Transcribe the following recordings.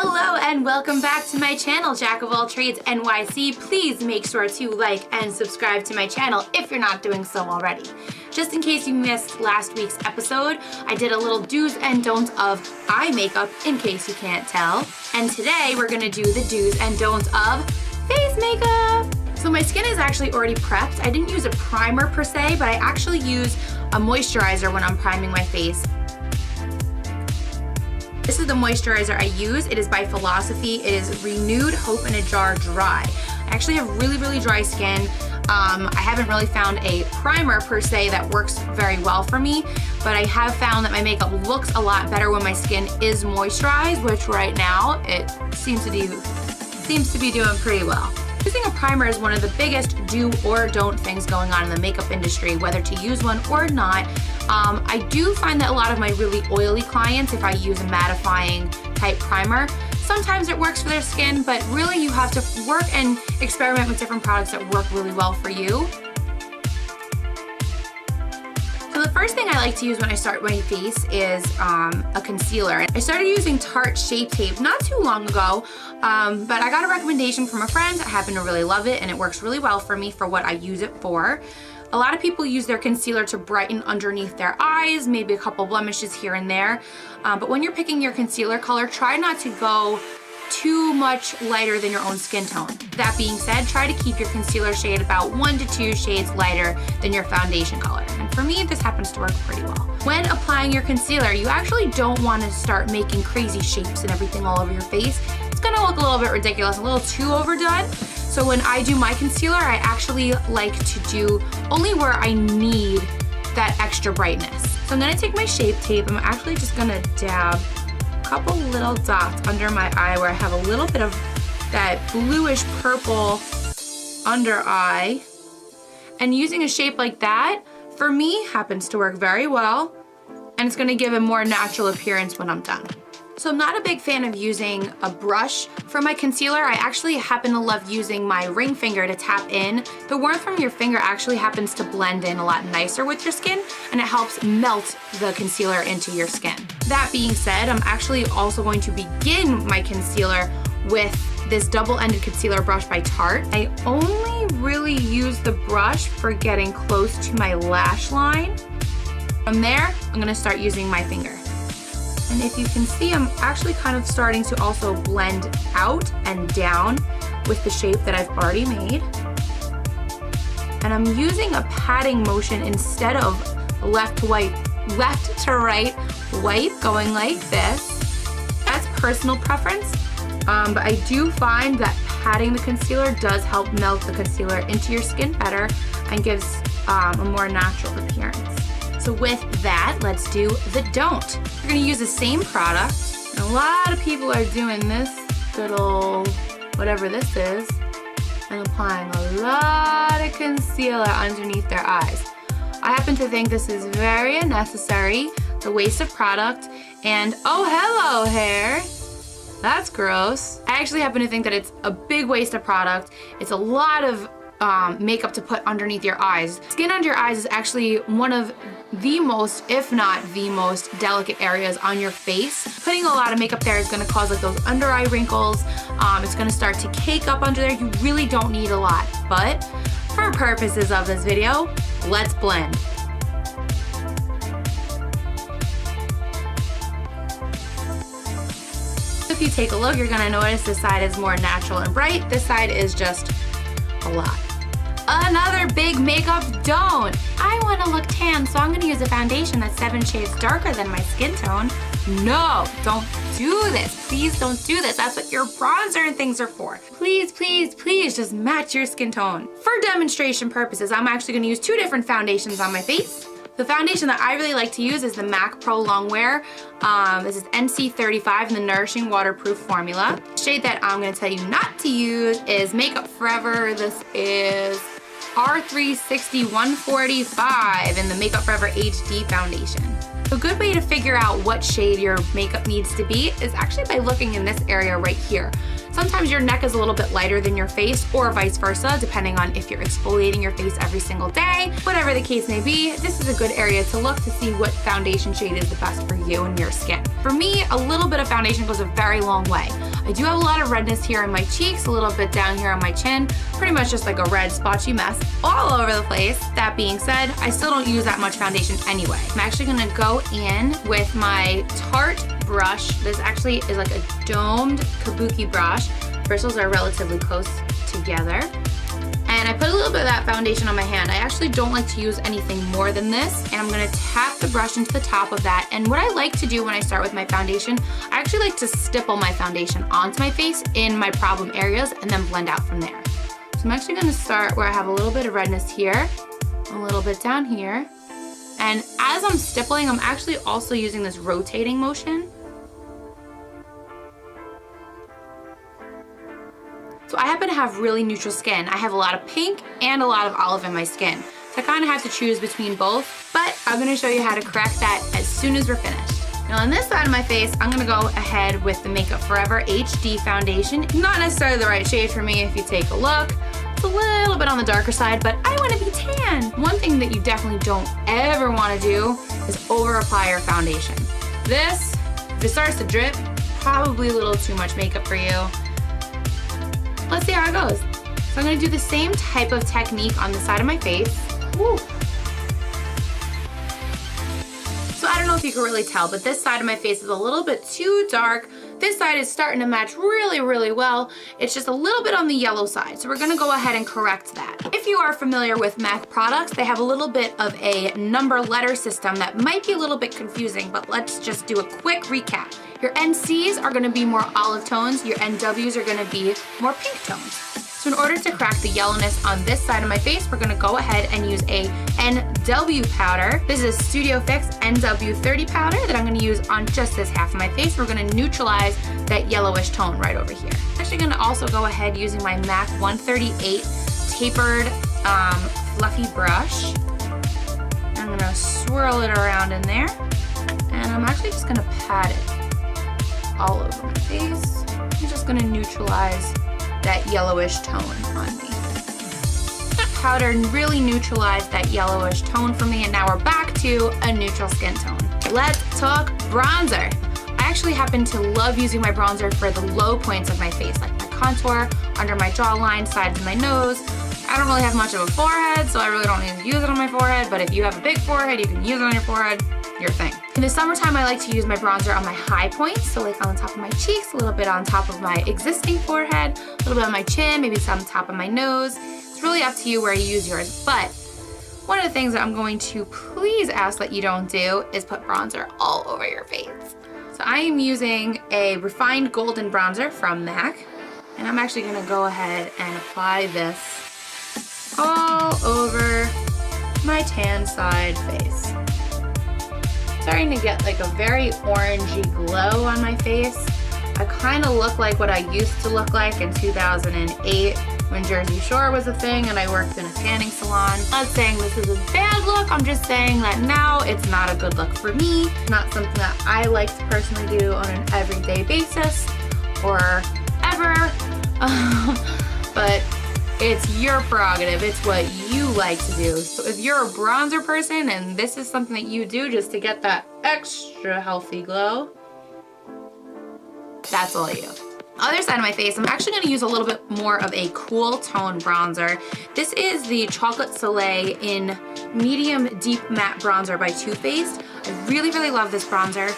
Hello and welcome back to my channel, Jack of all trades NYC. Please make sure to like and subscribe to my channel if you're not doing so already. Just in case you missed last week's episode, I did a little do's and don'ts of eye makeup in case you can't tell. And today we're gonna do the do's and don'ts of face makeup. So my skin is actually already prepped. I didn't use a primer per se, but I actually use a moisturizer when I'm priming my face. This is the moisturizer I use. It is by Philosophy. It is Renewed Hope in a Jar Dry. I actually have really dry skin. I haven't really found a primer per se that works very well for me, but I have found that my makeup looks a lot better when my skin is moisturized, which right now it seems to be doing pretty well. Using a primer is one of the biggest do or don't things going on in the makeup industry, whether to use one or not. I do find that a lot of my really oily clients, if I use a mattifying type primer, sometimes it works for their skin, but really you have to work and experiment with different products that work really well for you. So the first thing I like to use when I start my face is a concealer. I started using Tarte Shape Tape not too long ago, but I got a recommendation from a friend. I happen to really love it and it works really well for me for what I use it for. A lot of people use their concealer to brighten underneath their eyes, maybe a couple blemishes here and there. But when you're picking your concealer color, try not to go too much lighter than your own skin tone. That being said, try to keep your concealer shade about 1 to 2 shades lighter than your foundation color. And for me, this happens to work pretty well. When applying your concealer, you actually don't want to start making crazy shapes and everything all over your face. It's gonna look a little bit ridiculous, a little too overdone. So when I do my concealer, I actually like to do only where I need that extra brightness. So I'm gonna take my Shape Tape. I'm actually just gonna dab a couple little dots under my eye where I have a little bit of that bluish purple under eye. And using a shape like that, for me, happens to work very well. And it's gonna give a more natural appearance when I'm done. So I'm not a big fan of using a brush for my concealer. I actually happen to love using my ring finger to tap in. The warmth from your finger actually happens to blend in a lot nicer with your skin, and it helps melt the concealer into your skin. That being said, I'm actually also going to begin my concealer with this double-ended concealer brush by Tarte. I only really use the brush for getting close to my lash line. From there, I'm gonna start using my finger. And if you can see, I'm actually kind of starting to also blend out and down with the shape that I've already made. And I'm using a patting motion instead of left to right wipe, going like this. That's personal preference, but I do find that patting the concealer does help melt the concealer into your skin better and gives a more natural appearance. So with that, let's do the don't. We're gonna use the same product. And a lot of people are doing this good old whatever this is and applying a lot of concealer underneath their eyes. I happen to think this is very unnecessary. It's a waste of product. And oh, hello, hair. That's gross. I actually happen to think that it's a big waste of product. It's a lot of makeup to put underneath your eyes. Skin under your eyes is actually one of the most, if not the most delicate areas on your face. Putting a lot of makeup there is gonna cause like those under eye wrinkles. It's gonna start to cake up under there. You really don't need a lot, but for purposes of this video, let's blend. If you take a look, you're gonna notice this side is more natural and bright. This side is just a lot. Another big makeup don't. I want to look tan, so I'm going to use a foundation that's 7 shades darker than my skin tone. No, don't do this. Please don't do this. That's what your bronzer and things are for. Please, please, please just match your skin tone. For demonstration purposes, I'm actually going to use 2 different foundations on my face. The foundation that I really like to use is the MAC Pro Longwear. This is NC35 in the Nourishing Waterproof formula. The shade that I'm going to tell you not to use is Makeup Forever. This is R360 145 in the Makeup Forever HD foundation. A good way to figure out what shade your makeup needs to be is actually by looking in this area right here. Sometimes your neck is a little bit lighter than your face, or vice versa, depending on if you're exfoliating your face every single day. Whatever the case may be, this is a good area to look to see what foundation shade is the best for you and your skin. For me, a little bit of foundation goes a very long way. I do have a lot of redness here in my cheeks, a little bit down here on my chin, pretty much just like a red spotchy mess all over the place. That being said, I still don't use that much foundation anyway. I'm actually gonna go in with my Tarte brush. This actually is like a domed kabuki brush. Bristles are relatively close together. And I put a little bit of that foundation on my hand. I actually don't like to use anything more than this. And I'm gonna tap the brush into the top of that. And what I like to do when I start with my foundation, I actually like to stipple my foundation onto my face in my problem areas and then blend out from there. So I'm actually gonna start where I have a little bit of redness here, a little bit down here. And as I'm stippling, I'm actually also using this rotating motion. So I happen to have really neutral skin. I have a lot of pink and a lot of olive in my skin. So I kind of have to choose between both, but I'm gonna show you how to correct that as soon as we're finished. Now on this side of my face, I'm gonna go ahead with the Makeup Forever HD foundation. Not necessarily the right shade for me if you take a look. It's a little bit on the darker side, but I wanna be tan. One thing that you definitely don't ever wanna do is over apply your foundation. This, if it starts to drip, probably a little too much makeup for you. Let's see how it goes. So I'm gonna do the same type of technique on the side of my face. Woo. So I don't know if you can really tell, but this side of my face is a little bit too dark. This side is starting to match really, really well. It's just a little bit on the yellow side. So we're gonna go ahead and correct that. If you are familiar with MAC products, they have a little bit of a number letter system that might be a little bit confusing, but let's just do a quick recap. Your NCs are gonna be more olive tones, your NWs are gonna be more pink tones. So in order to crack the yellowness on this side of my face, we're gonna go ahead and use a NW powder. This is Studio Fix NW30 powder that I'm gonna use on just this half of my face. We're gonna neutralize that yellowish tone right over here. I'm actually gonna also go ahead using my MAC 138 tapered fluffy brush. I'm gonna swirl it around in there, and I'm actually just gonna pat it all over my face. I'm just gonna neutralize that yellowish tone on me. Powder really neutralized that yellowish tone for me, and now we're back to a neutral skin tone. Let's talk bronzer. I actually happen to love using my bronzer for the low points of my face, like my contour, under my jawline, sides of my nose. I don't really have much of a forehead, so I really don't need to use it on my forehead, but if you have a big forehead, you can use it on your forehead. Your thing. In the summertime, I like to use my bronzer on my high points, so like on the top of my cheeks, a little bit on top of my existing forehead, a little bit on my chin, maybe some on top of my nose. It's really up to you where you use yours, but one of the things that I'm going to please ask that you don't do is put bronzer all over your face. So I am using a refined golden bronzer from MAC, and I'm actually gonna go ahead and apply this all over my tan side face. Starting to get like a very orangey glow on my face. I kind of look like what I used to look like in 2008 when Jersey Shore was a thing and I worked in a tanning salon. I'm not saying this is a bad look, I'm just saying that now it's not a good look for me. Not something that I like to personally do on an everyday basis or ever. But it's your prerogative, it's what you like to do. So if you're a bronzer person and this is something that you do just to get that extra healthy glow, that's all you. Other side of my face, I'm actually gonna use a little bit more of a cool tone bronzer. This is the Chocolate Soleil in Medium Deep Matte Bronzer by Too Faced. I really, really love this bronzer.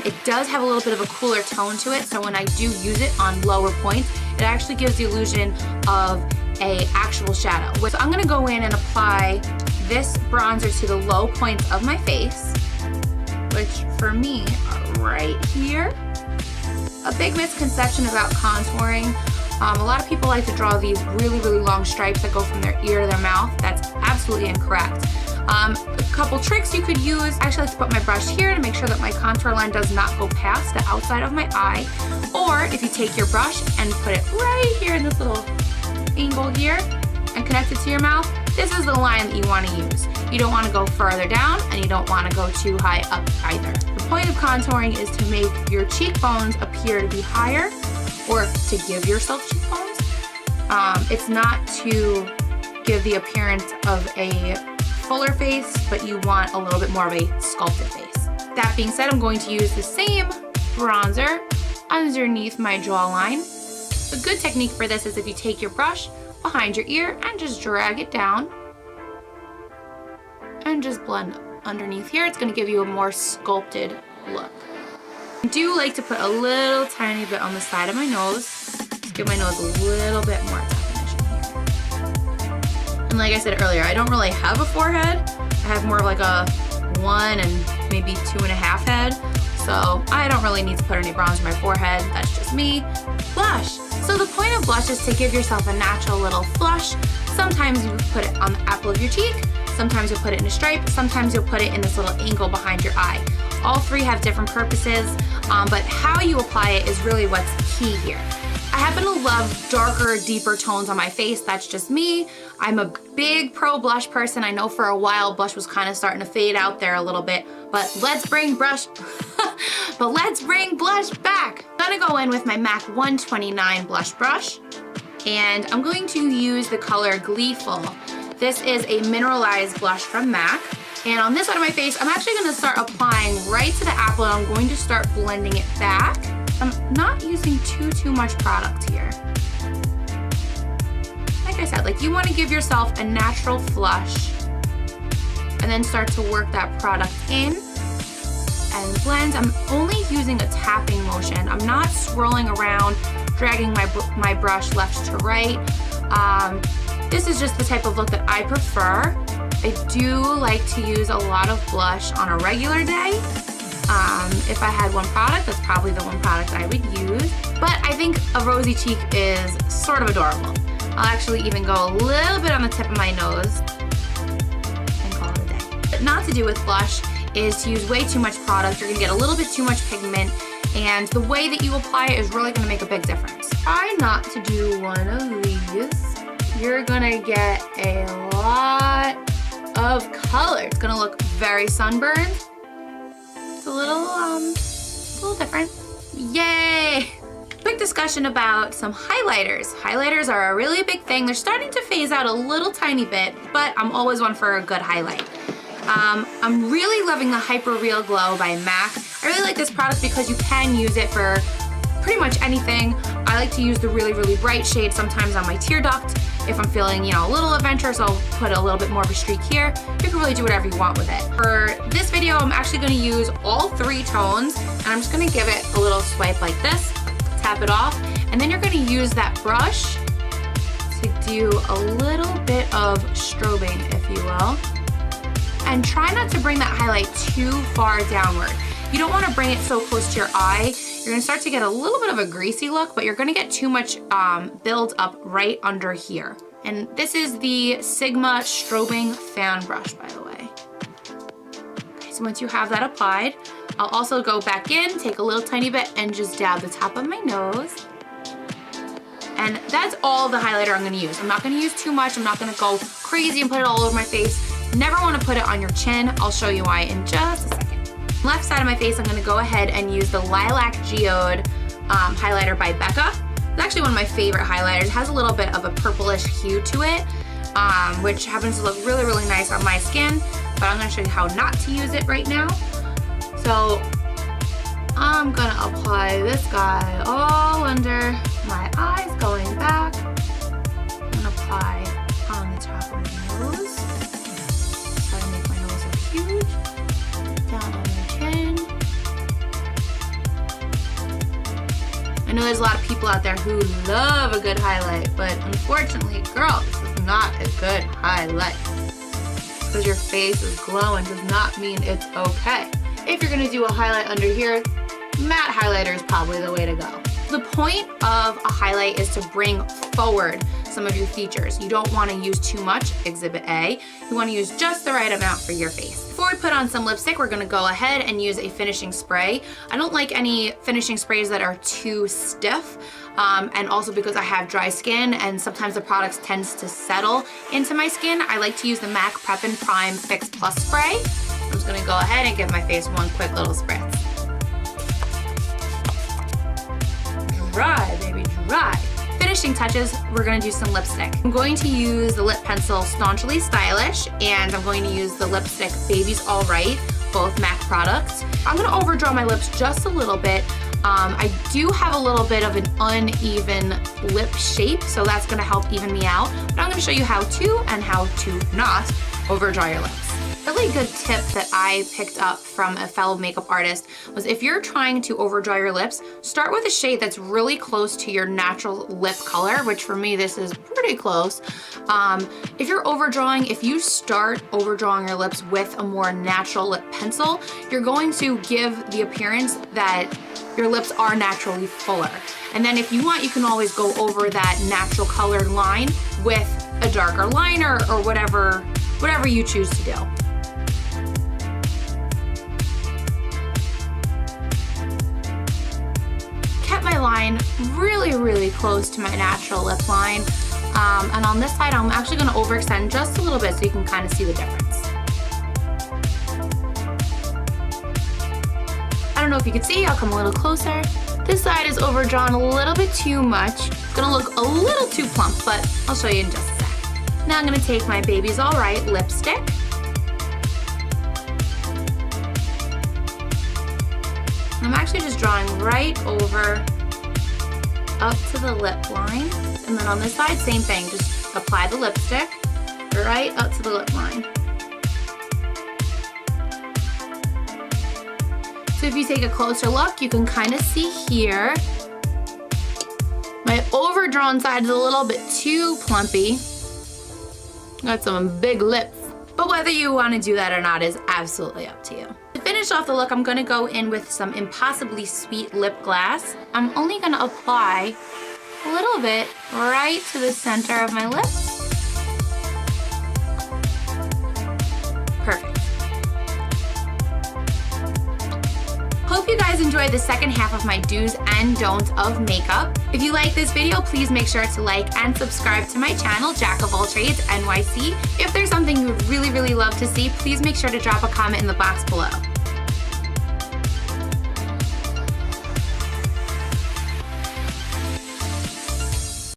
It does have a little bit of a cooler tone to it, so when I do use it on lower points, it actually gives the illusion of a actual shadow. So I'm gonna go in and apply this bronzer to the low points of my face, which for me are right here. A big misconception about contouring, a lot of people like to draw these really, really long stripes that go from their ear to their mouth. That's absolutely incorrect. A couple tricks you could use. I actually like to put my brush here to make sure that my contour line does not go past the outside of my eye. Or if you take your brush and put it right here in this little angle here and connect it to your mouth, this is the line that you want to use. You don't want to go further down and you don't want to go too high up either. The point of contouring is to make your cheekbones appear to be higher or to give yourself cheekbones. It's not to give the appearance of a fuller face, but you want a little bit more of a sculpted face. That being said, I'm going to use the same bronzer underneath my jawline. A good technique for this is if you take your brush behind your ear and just drag it down and just blend underneath here. It's going to give you a more sculpted look. I do like to put a little tiny bit on the side of my nose to give my nose a little bit more definition here. And like I said earlier, I don't really have a forehead. I have more of like a 1 and maybe 2.5 head. So I don't really need to put any bronzer on my forehead. That's just me. Blush. So the point of blush is to give yourself a natural little flush. Sometimes you put it on the apple of your cheek. Sometimes you'll put it in a stripe. Sometimes you'll put it in this little angle behind your eye. All three have different purposes, but how you apply it is really what's key here. I happen to love darker, deeper tones on my face. That's just me. I'm a big pro blush person. I know for a while blush was kind of starting to fade out there a little bit, but let's bring blush back. I'm gonna go in with my MAC 129 blush brush, and I'm going to use the color Gleeful. This is a mineralized blush from MAC. And on this side of my face, I'm actually gonna start applying right to the apple, and I'm going to start blending it back. I'm not using too much product here. Like I said, like you wanna give yourself a natural flush and then start to work that product in and blend. I'm only using a tapping motion. I'm not swirling around, dragging my brush left to right. This is just the type of look that I prefer. I do like to use a lot of blush on a regular day. If I had one product, that's probably the one product I would use. But I think a rosy cheek is sort of adorable. I'll actually even go a little bit on the tip of my nose and call it a day. But not to do with blush is to use way too much product. You're gonna get a little bit too much pigment, and the way that you apply it is really gonna make a big difference. Try not to do one of these. You're gonna get a lot of color. It's gonna look very sunburned. It's a little different. Yay! Quick discussion about some highlighters. Highlighters are a really big thing. They're starting to phase out a little tiny bit, but I'm always one for a good highlight. I'm really loving the Hyper Real Glow by MAC. I really like this product because you can use it for pretty much anything. I like to use the really bright shade sometimes on my tear duct. If I'm feeling, you know, a little adventurous, I'll put a little bit more of a streak here. You can really do whatever you want with it. For this video, I'm actually gonna use all 3 tones, and I'm just gonna give it a little swipe like this, tap it off, and then you're gonna use that brush to do a little bit of strobing, if you will. And try not to bring that highlight too far downward. You don't wanna bring it so close to your eye. You're gonna start to get a little bit of a greasy look, but you're gonna get too much build up right under here. And this is the Sigma Strobing Fan Brush, by the way. Okay, so once you have that applied, I'll also go back in, take a little tiny bit, and just dab the top of my nose. And that's all the highlighter I'm gonna use. I'm not gonna use too much. I'm not gonna go crazy and put it all over my face. Never wanna put it on your chin. I'll show you why in just a second. Left side of my face, I'm gonna go ahead and use the Lilac Geode highlighter by Becca. It's actually one of my favorite highlighters. It has a little bit of a purplish hue to it, which happens to look really nice on my skin, but I'm gonna show you how not to use it right now. So I'm gonna apply this guy all under my eyes, going back. I'm gonna apply on the top of my nose. Try to make my nose look huge. Down on your chin. I know there's a lot of people out there who love a good highlight, but unfortunately, girl, this is not a good highlight. Because your face is glowing does not mean it's okay. If you're gonna do a highlight under here, matte highlighter is probably the way to go. The point of a highlight is to bring forward some of your features. You don't wanna use too much, Exhibit A. You wanna use just the right amount for your face. Before Before we put on some lipstick, we're gonna go ahead and use a finishing spray. I don't like any finishing sprays that are too stiff, and also because I have dry skin and sometimes the product tends to settle into my skin, I like to use the MAC Prep and Prime Fix Plus spray. I'm just gonna go ahead and give my face one quick little spritz. Dry, baby, dry. Finishing touches, we're gonna do some lipstick. I'm going to use the lip pencil Staunchly Stylish, and I'm going to use the lipstick Baby's All Right, both MAC products. I'm gonna overdraw my lips just a little bit. I do have a little bit of an uneven lip shape, so that's gonna help even me out. But I'm gonna show you how to and how to not overdraw your lips. A really good tip that I picked up from a fellow makeup artist was if you're trying to overdraw your lips, start with a shade that's really close to your natural lip color, which for me, this is pretty close. If you're overdrawing, if you start overdrawing your lips with a more natural lip pencil, you're going to give the appearance that your lips are naturally fuller. And then if you want, you can always go over that natural colored line with a darker liner or whatever you choose to do. Kept my line really, really close to my natural lip line. And on this side, I'm actually gonna overextend just a little bit so you can kind of see the difference. I don't know if you can see, I'll come a little closer. This side is overdrawn a little bit too much. It's gonna look a little too plump, but I'll show you in just a sec. Now I'm gonna take my Baby's All Right lipstick. I'm actually just drawing right over up to the lip line. And then on this side, same thing, just apply the lipstick right up to the lip line. So if you take a closer look, you can kind of see here, my overdrawn side is a little bit too plumpy. Got some big lips. But whether you want to do that or not is absolutely up to you. To finish off the look, I'm going to go in with some Impossibly Sweet lip gloss. I'm only going to apply a little bit right to the center of my lips. Perfect. Hope you guys enjoyed the second half of my do's and don'ts of makeup. If you like this video, please make sure to like and subscribe to my channel, Jack of All Trades NYC. If there's something you would really, really love to see, please make sure to drop a comment in the box below.